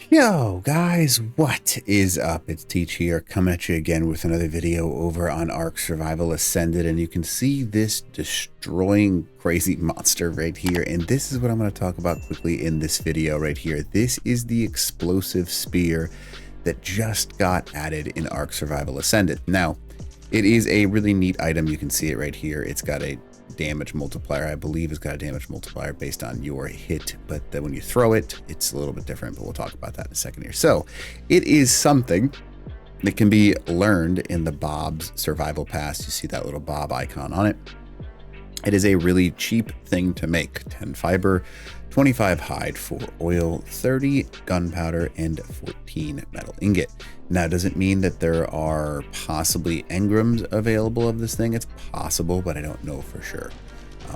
Yo guys, what is up? It's Teach here, coming at you again with another video over on Ark Survival Ascended, and you can see this destroying crazy monster right here, and this is what I'm going to talk about quickly in this video right here. This is the explosive spear that just got added in Ark Survival Ascended. Now, it is a really neat item. You can see it right here. It's got a damage multiplier. I believe it's got a damage multiplier based on your hit, but then when you throw it, it's a little bit different, but we'll talk about that in a second here. So it is something that can be learned in the Bob's Survival Pass. You see that little Bob icon on it. It is a really cheap thing to make. 10 fiber, 25 hide, 4 oil, 30 gunpowder, and 14 metal ingot. Now, does it mean that there are possibly engrams available of this thing? It's possible, but I don't know for sure.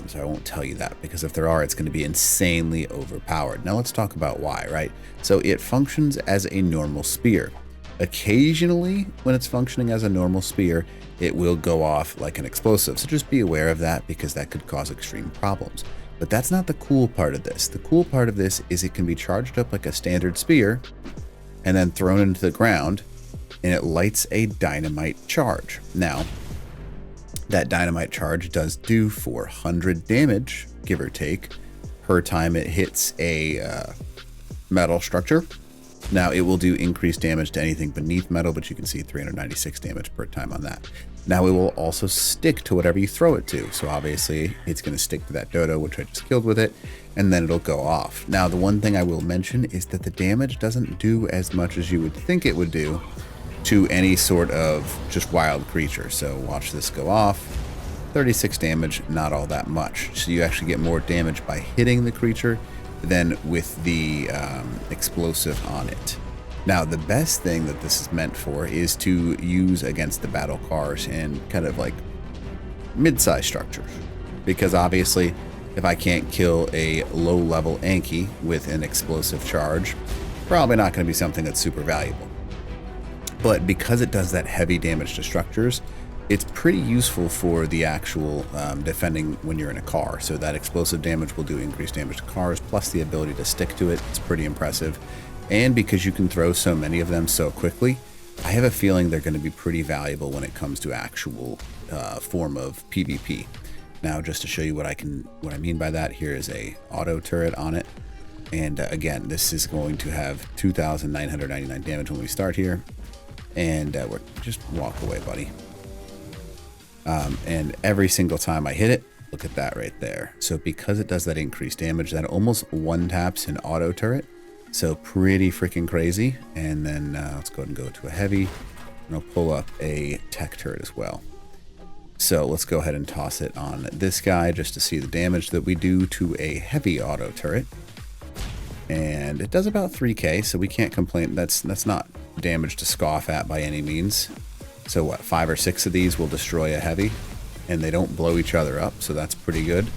So I won't tell you that, because if there are, it's going to be insanely overpowered. Now let's talk about why, right? So it functions as a normal spear. Occasionally, when it's functioning as a normal spear, it will go off like an explosive. So just be aware of that, because that could cause extreme problems. But that's not the cool part of this. The cool part of this is it can be charged up like a standard spear and then thrown into the ground, and it lights a dynamite charge. Now, that dynamite charge does do 400 damage, give or take, per time it hits a metal structure. Now, it will do increased damage to anything beneath metal, but you can see 396 damage per time on that. Now, it will also stick to whatever you throw it to. So obviously, it's going to stick to that dodo, which I just killed with it, and then it'll go off. Now, the one thing I will mention is that the damage doesn't do as much as you would think it would do to any sort of just wild creature. So watch this go off. 36 damage, not all that much. So you actually get more damage by hitting the creature than with the explosive on it. Now, the best thing that this is meant for is to use against the battle cars and kind of like mid-sized structures, because obviously if I can't kill a low-level Anki with an explosive charge, probably not going to be something that's super valuable. But because it does that heavy damage to structures, it's pretty useful for the actual defending when you're in a car. So that explosive damage will do increased damage to cars, plus the ability to stick to it. It's pretty impressive. And because you can throw so many of them so quickly, I have a feeling they're going to be pretty valuable when it comes to actual form of PvP. Now, just to show you what I mean by that, here is a auto turret on it. And again, this is going to have 2,999 damage when we start here. And we're just walk away, buddy. And every single time I hit it, look at that right there. So because it does that increased damage, that almost one taps an auto turret. So pretty freaking crazy. And then let's go ahead and go to a heavy, and I'll pull up a tech turret as well. So let's go ahead and toss it on this guy just to see the damage that we do to a heavy auto turret. And it does about 3k, so we can't complain. That's not damage to scoff at by any means. So what, 5 or 6 of these will destroy a heavy, and they don't blow each other up, so that's pretty good.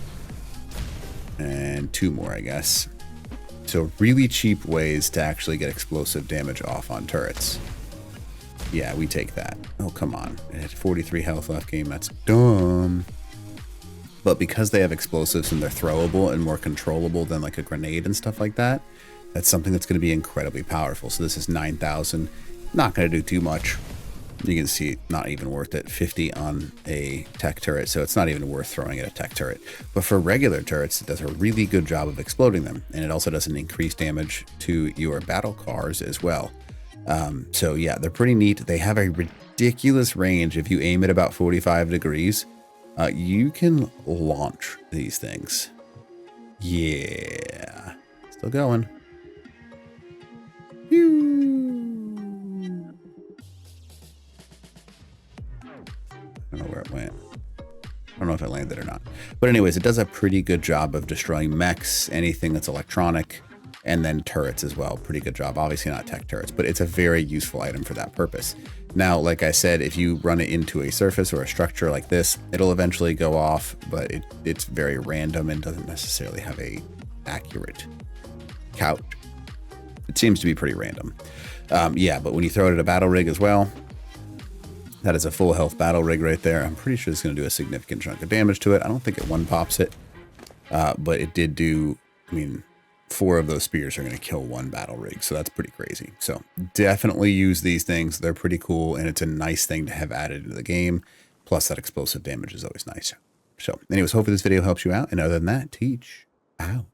And 2 more, I guess. So really cheap ways to actually get explosive damage off on turrets. Yeah, we take that. Oh, come on. It had 43 health left game. That's dumb. But because they have explosives and they're throwable and more controllable than like a grenade and stuff like that, that's something that's going to be incredibly powerful. So this is 9,000. Not going to do too much. You can see not even worth it. 50 on a tech turret, so it's not even worth throwing at a tech turret. But for regular turrets, it does a really good job of exploding them, and it also does an increased damage to your battle cars as well. So yeah, they're pretty neat. They have a ridiculous range. If you aim at about 45 degrees, you can launch these things. Yeah, still going. I don't know where it went. I don't know if it landed or not. But anyways, it does a pretty good job of destroying mechs, anything that's electronic, and then turrets as well. Pretty good job. Obviously not tech turrets, but it's a very useful item for that purpose. Now, like I said, if you run it into a surface or a structure like this, it'll eventually go off, but it's very random and doesn't necessarily have a accurate count. It seems to be pretty random. Yeah, but when you throw it at a battle rig as well, that is a full health battle rig right there. I'm pretty sure it's going to do a significant chunk of damage to it. I don't think it one pops it, but it did do, I mean, 4 of those spears are going to kill 1 battle rig. So that's pretty crazy. So definitely use these things. They're pretty cool. And it's a nice thing to have added into the game. Plus that explosive damage is always nice. So anyways, hopefully this video helps you out. And other than that, teach out.